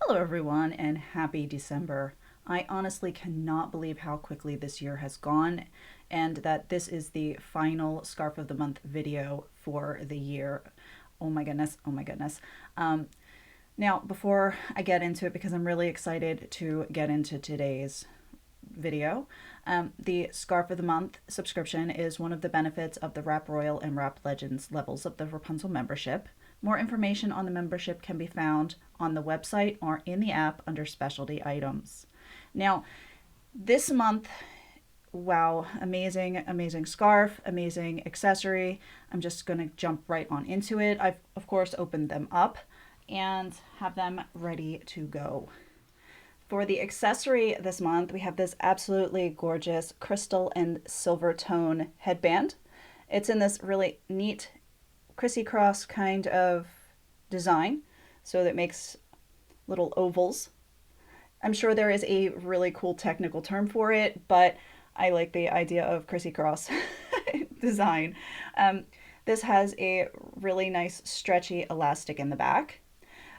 Hello, everyone, and happy December. I honestly cannot believe how quickly this year has gone, and that this is the final Scarf of the Month video for the year. Oh my goodness, oh my goodness. Now, before I get into it, because I'm really excited to get into today's video, the Scarf of the Month subscription is one of the benefits of the Wrap Royal and Wrap Legends levels of the Wrapunzel membership. More information on the membership can be found on the website or in the app under specialty items. Now, this month, wow, amazing, amazing scarf, amazing accessory. I'm just going to jump right on into it. I've, of course, opened them up and have them ready to go. For the accessory this month, we have this absolutely gorgeous crystal and silver tone headband. It's in this really neat crissy-cross kind of design, so that makes little ovals. I'm sure there is a really cool technical term for it, but I like the idea of crissy-cross design. This has a really nice stretchy elastic in the back.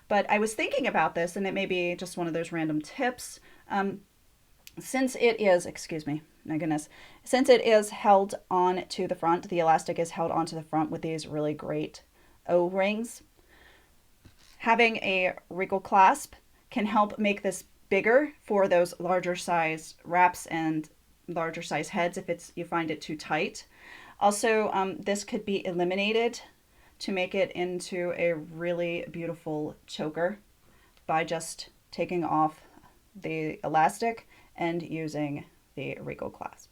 But I was thinking about this, and it may be just one of those random tips. Since it is, excuse me, my goodness, since it is held on to the front, the elastic is held onto the front with these really great O-rings. Having a wrinkle clasp can help make this bigger for those larger size wraps and larger size heads if you find it too tight. Also, this could be eliminated to make it into a really beautiful choker by just taking off the elastic and using the wrinkle clasp.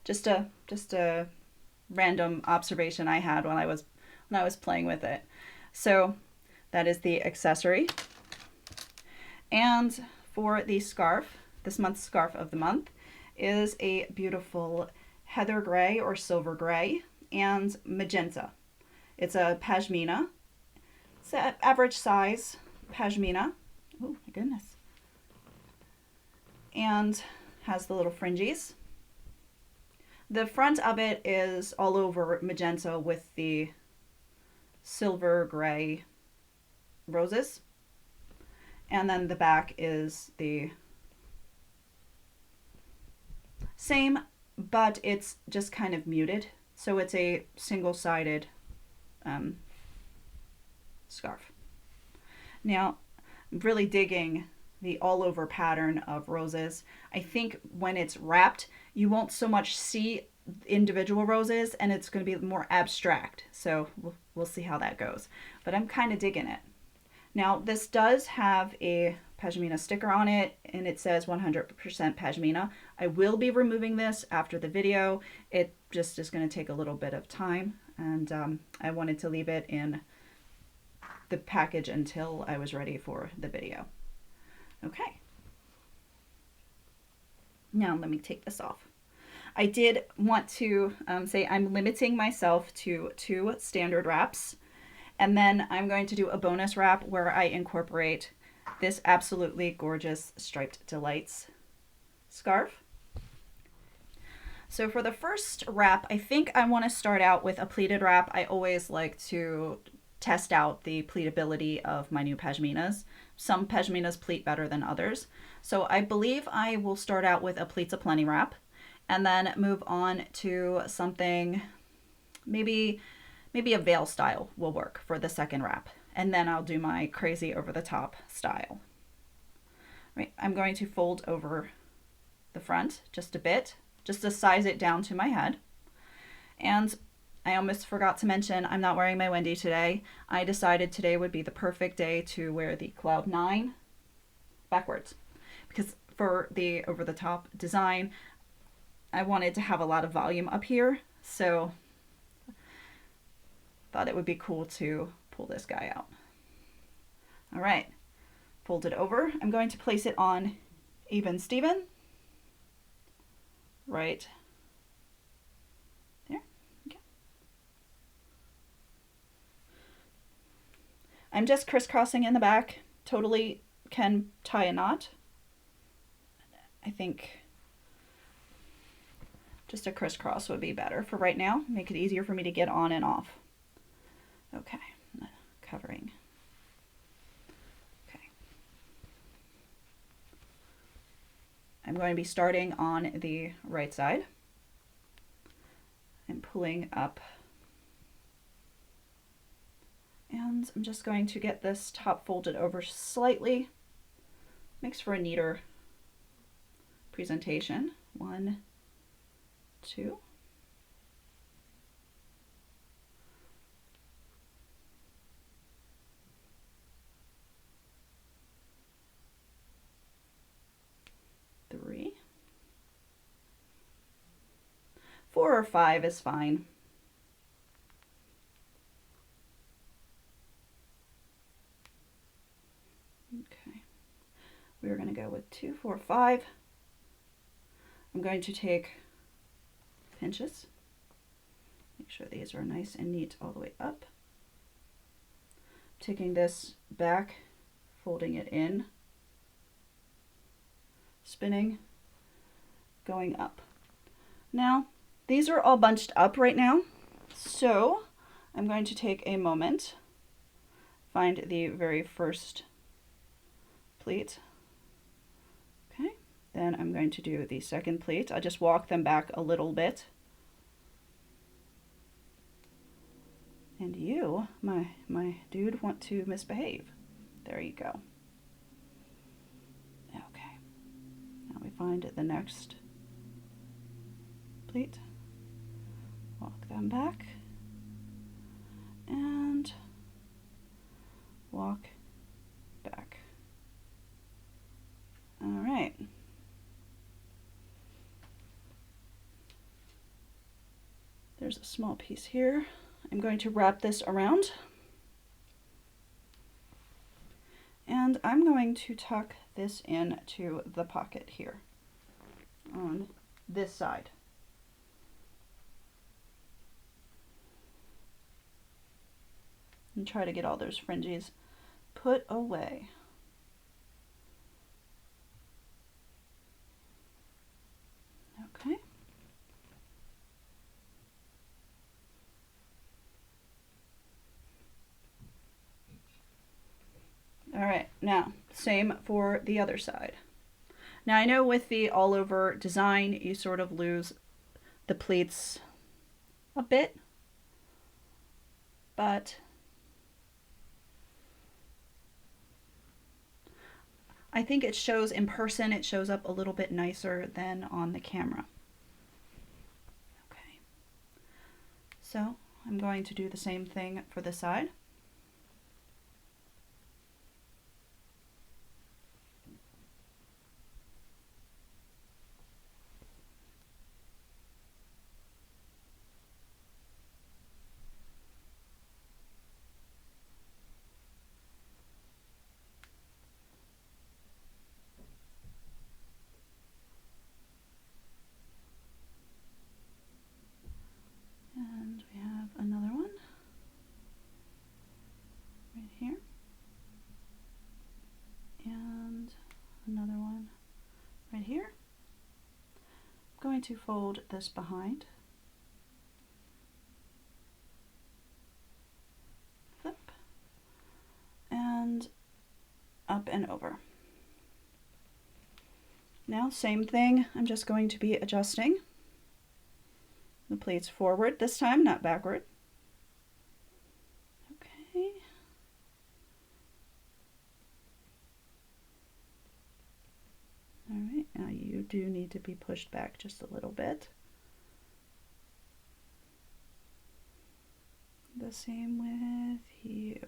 Just a random observation I had when I was playing with it. So that is the accessory. And for the scarf, this month's scarf of the month is a beautiful heather gray or silver gray and magenta. It's a pashmina. It's an average size pashmina. Oh my goodness. And has the little fringes. The front of it is all over magenta with the silver gray roses. And then the back is the same, but it's just kind of muted. So it's a single-sided scarf. Now, I'm really digging the all over pattern of roses. I think when it's wrapped, you won't so much see individual roses and it's going to be more abstract. So we'll see how that goes. But I'm kind of digging it. Now, this does have a pashmina sticker on it and it says 100% pashmina. I will be removing this after the video. It just is going to take a little bit of time, and I wanted to leave it in the package until I was ready for the video. Okay. Now let me take this off. I did want to say I'm limiting myself to 2 standard wraps, and then I'm going to do a bonus wrap where I incorporate this absolutely gorgeous Striped Delights scarf. So for the first wrap, I think I want to start out with a pleated wrap. I always like to test out the pleatability of my new pashminas. Some pashminas pleat better than others. So I believe I will start out with a Pleats Aplenty wrap and then move on to something, maybe a veil style will work for the second wrap. And then I'll do my crazy over the top style. Right, I'm going to fold over the front just a bit, just to size it down to my head. And I almost forgot to mention, I'm not wearing my Wendy today. I decided today would be the perfect day to wear the Cloud 9 backwards. Because for the over-the-top design, I wanted to have a lot of volume up here. So thought it would be cool to pull this guy out. All right, fold it over. I'm going to place it on even Steven. Right there. Okay. I'm just crisscrossing in the back. Totally can tie a knot. I think just a crisscross would be better for right now. Make it easier for me to get on and off. Okay, covering. Okay. I'm going to be starting on the right side and pulling up. And I'm just going to get this top folded over slightly. Makes for a neater presentation. 1, 2. Three. 4 or 5 is fine. Okay, we're going to go with 2, 4, 5. I'm going to take pinches. Make sure these are nice and neat all the way up. Taking this back, folding it in, spinning, going up. Now, these are all bunched up right now, so I'm going to take a moment, find the very first pleat. Okay, then I'm going to do the second pleat. I'll just walk them back a little bit. And you, my dude, want to misbehave. There you go. Okay, now we find the next pleat. Walk them back and walk back. All right. There's a small piece here. I'm going to wrap this around. And I'm going to tuck this into the pocket here on this side. And try to get all those fringes put away. Okay. All right, now same for the other side. Now I know with the all over design, you sort of lose the pleats a bit, but I think it shows in person, it shows up a little bit nicer than on the camera. Okay, so I'm going to do the same thing for this side. And we have another one right here, and another one right here. I'm going to fold this behind, flip, and up and over. Now, same thing, I'm just going to be adjusting the pleats forward this time, not backward. Okay. All right, now you do need to be pushed back just a little bit. The same with you.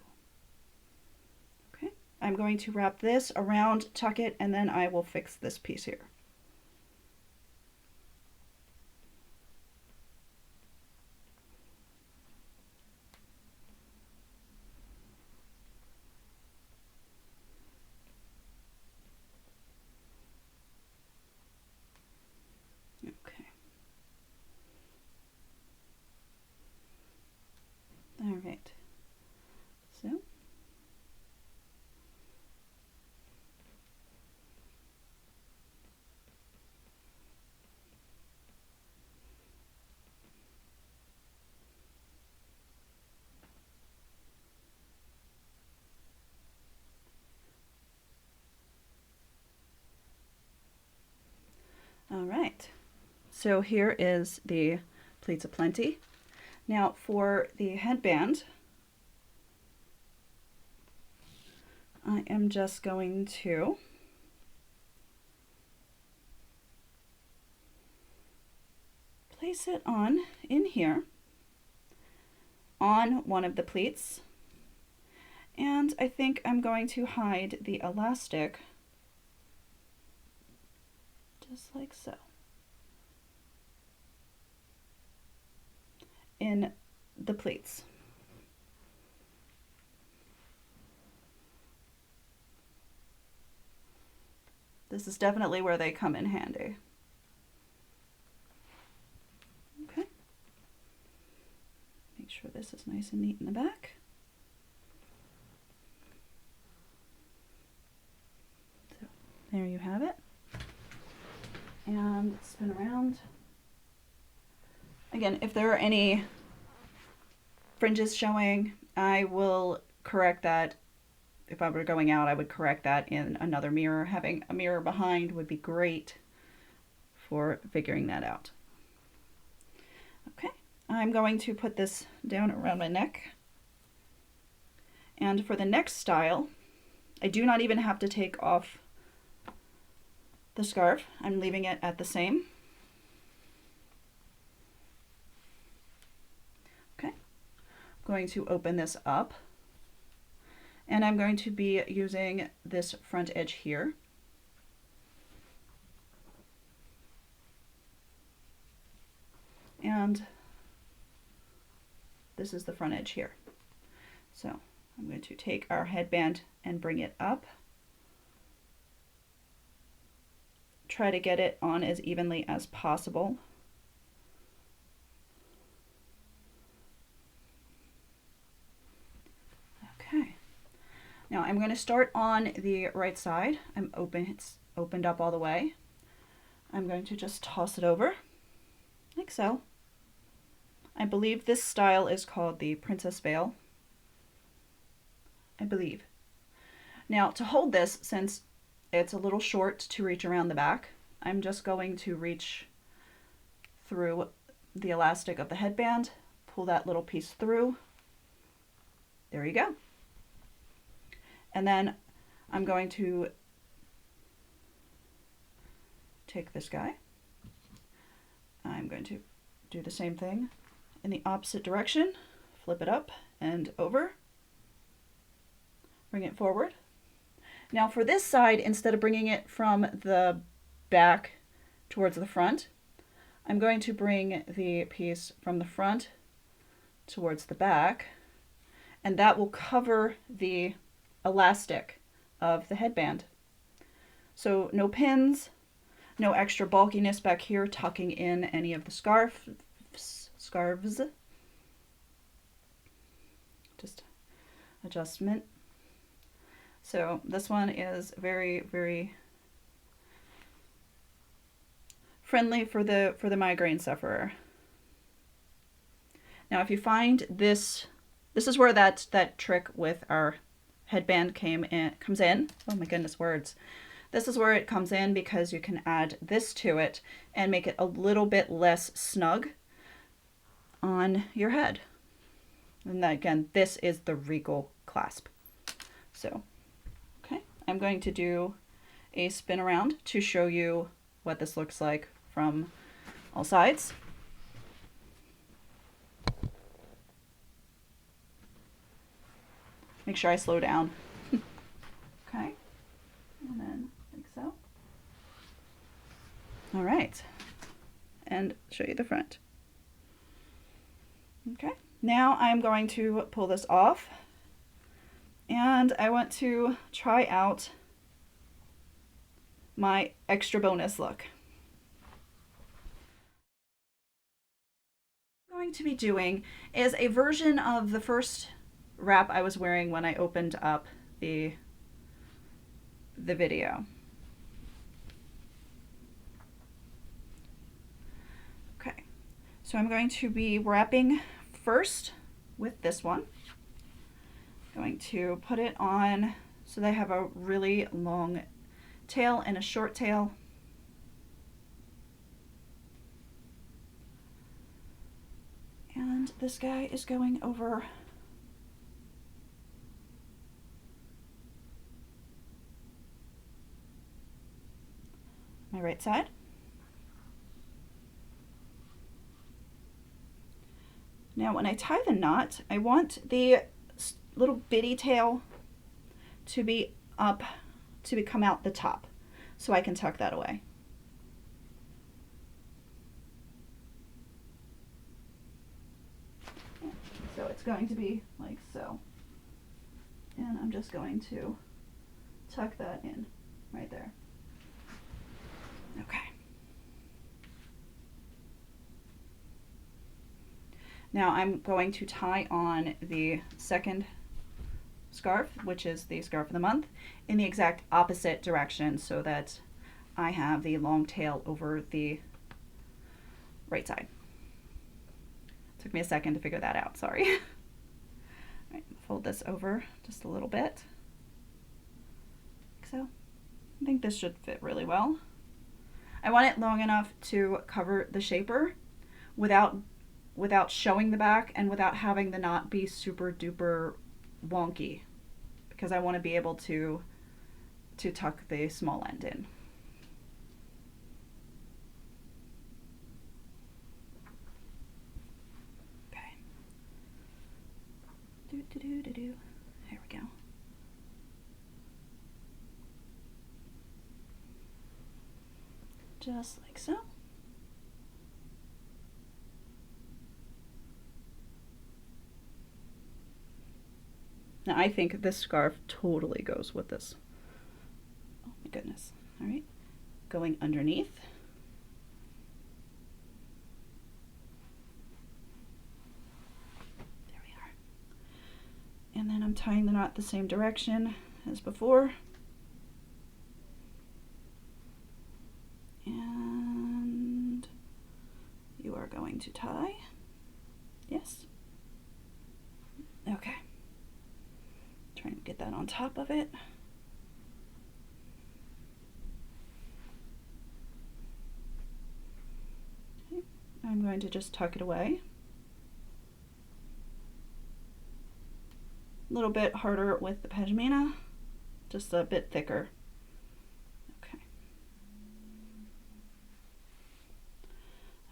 Okay, I'm going to wrap this around, tuck it, and then I will fix this piece here. Okay. All right. So So here is the Pleats of Plenty. Now for the headband, I am just going to place it on in here on one of the pleats, and I think I'm going to hide the elastic just like so in the pleats. This is definitely where they come in handy. Okay. Make sure this is nice and neat in the back. So there you have it. And spin around. Again, if there are any fringes showing, I will correct that. If I were going out, I would correct that in another mirror. Having a mirror behind would be great for figuring that out. Okay, I'm going to put this down around my neck. And for the next style, I do not even have to take off the scarf. I'm leaving it at the same. Okay, I'm going to open this up. And I'm going to be using this front edge here. And this is the front edge here. So I'm going to take our headband and bring it up. Try to get it on as evenly as possible. Okay. Now I'm going to start on the right side. It's opened up all the way. I'm going to just toss it over, like so. I believe this style is called the Princess Veil. I believe. Now to hold this, since it's a little short to reach around the back, I'm just going to reach through the elastic of the headband, pull that little piece through. There you go. And then I'm going to take this guy. I'm going to do the same thing in the opposite direction, flip it up and over, bring it forward. Now for this side, instead of bringing it from the back towards the front, I'm going to bring the piece from the front towards the back, and that will cover the elastic of the headband. So no pins, no extra bulkiness back here tucking in any of the scarves. Just adjustment. So this one is very, very friendly for the migraine sufferer. Now if you find this is where that trick with our headband comes in. Oh my goodness, words. This is where it comes in, because you can add this to it and make it a little bit less snug on your head. And then again, this is the regal clasp. So, okay, I'm going to do a spin around to show you what this looks like from all sides. Make sure I slow down. Okay, and then like so. All right, and show you the front. Okay, now I'm going to pull this off, and I want to try out my extra bonus look. What I'm going to be doing is a version of the first wrap I was wearing when I opened up the video. Okay, so I'm going to be wrapping first with this one. I'm going to put it on so they have a really long tail and a short tail. this guy is going over my right side. Now when I tie the knot, I want the little bitty tail to be up, to come out the top, so I can tuck that away. So it's going to be like so. And I'm just going to tuck that in right there. Okay. Now I'm going to tie on the second scarf, which is the scarf of the month, in the exact opposite direction so that I have the long tail over the right side. Took me a second to figure that out, sorry. All right, fold this over just a little bit. Like so. I think this should fit really well. I want it long enough to cover the shaper without showing the back and without having the knot be super duper wonky, because I want to be able to tuck the small end in. Okay. There we go. Just like so. Now I think this scarf totally goes with this. Oh my goodness. All right, going underneath. There we are. And then I'm tying the knot the same direction as before. And you are going to tie. Yes. Okay. Trying to get that on top of it. Okay. I'm going to just tuck it away. A little bit harder with the pashmina, just a bit thicker. Okay.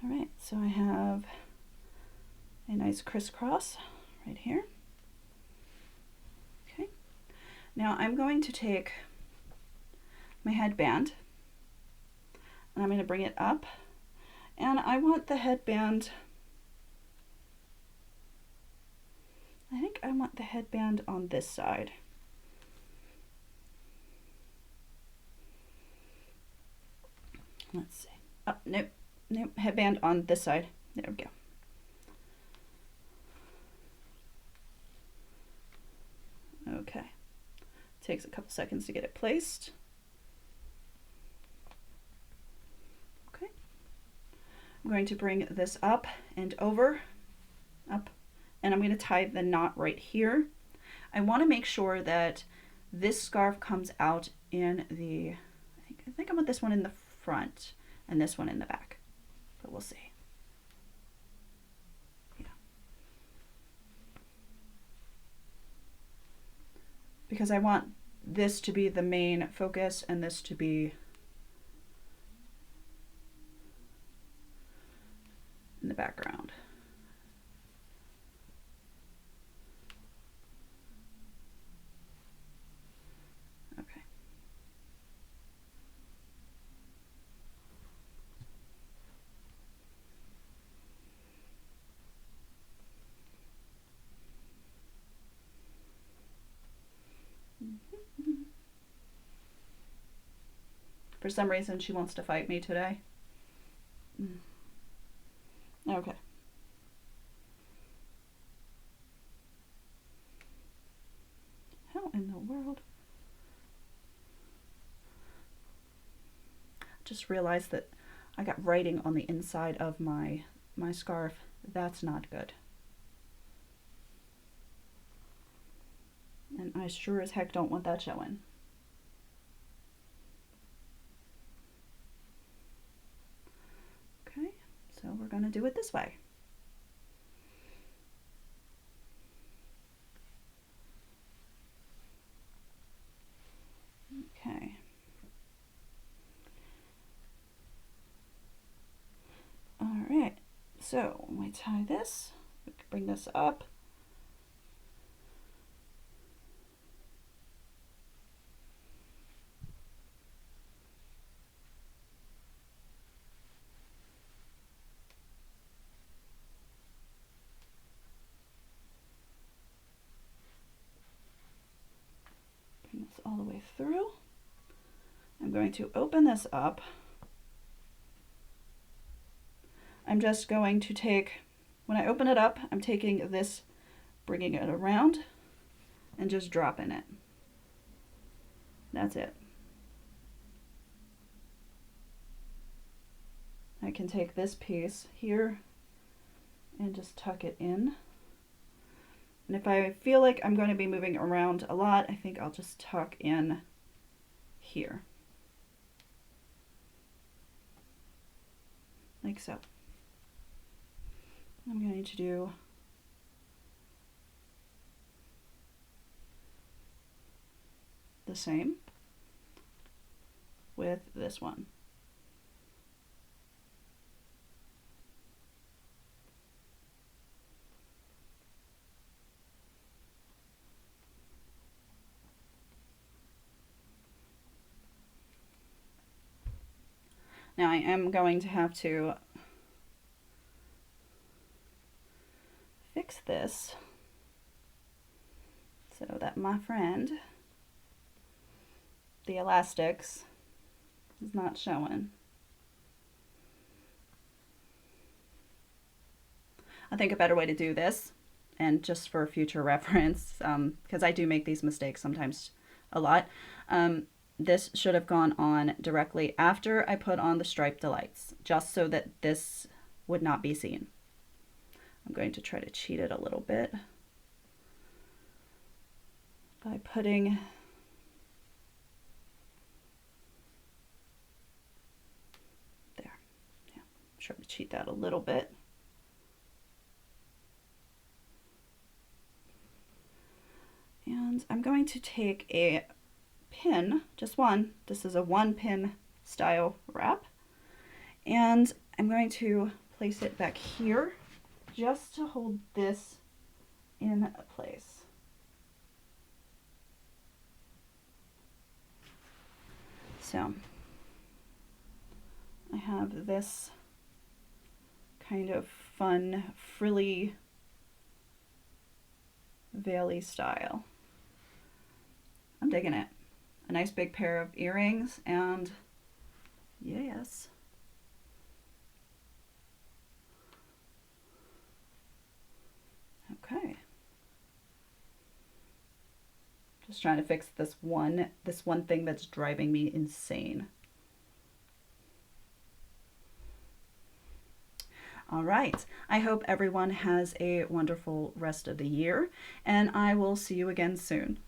All right, so I have a nice crisscross right here. Now I'm going to take my headband and I'm going to bring it up, and I want the headband, I think I want the headband on this side. Let's see. Oh, nope, headband on this side. There we go. Okay. Takes a couple seconds to get it placed. Okay. I'm going to bring this up and over, up, and I'm going to tie the knot right here. I want to make sure that this scarf comes out in the, I think I want this one in the front and this one in the back, but we'll see. Yeah. Because I want this to be the main focus and this to be in the background. Okay. For some reason, she wants to fight me today. Okay. How in the world? Just realized that I got writing on the inside of my scarf. That's not good. And I sure as heck don't want that showing. Okay, so we're going to do it this way. So when we tie this, we can bring this up. Bring this all the way through. I'm going to open this up. I'm just going to take, when I open it up, I'm taking this, bringing it around, and just dropping it. That's it. I can take this piece here and just tuck it in. And if I feel like I'm going to be moving around a lot, I think I'll just tuck in here. Like so. I'm going to do the same with this one. Now I am going to have to fix this so that my friend, the elastics, is not showing. I think a better way to do this, and just for future reference, because I do make these mistakes sometimes a lot, this should have gone on directly after I put on the Striped Delights, just so that this would not be seen. I'm going to try to cheat it a little bit by putting there. Yeah, try to cheat that a little bit. And I'm going to take a pin, just one. This is a 1-pin style wrap. And I'm going to place it back here just to hold this in place. So I have this kind of fun, frilly, veil-y style. I'm digging it. A nice big pair of earrings, and yes. Okay. Just trying to fix this one thing that's driving me insane. All right. I hope everyone has a wonderful rest of the year, and I will see you again soon.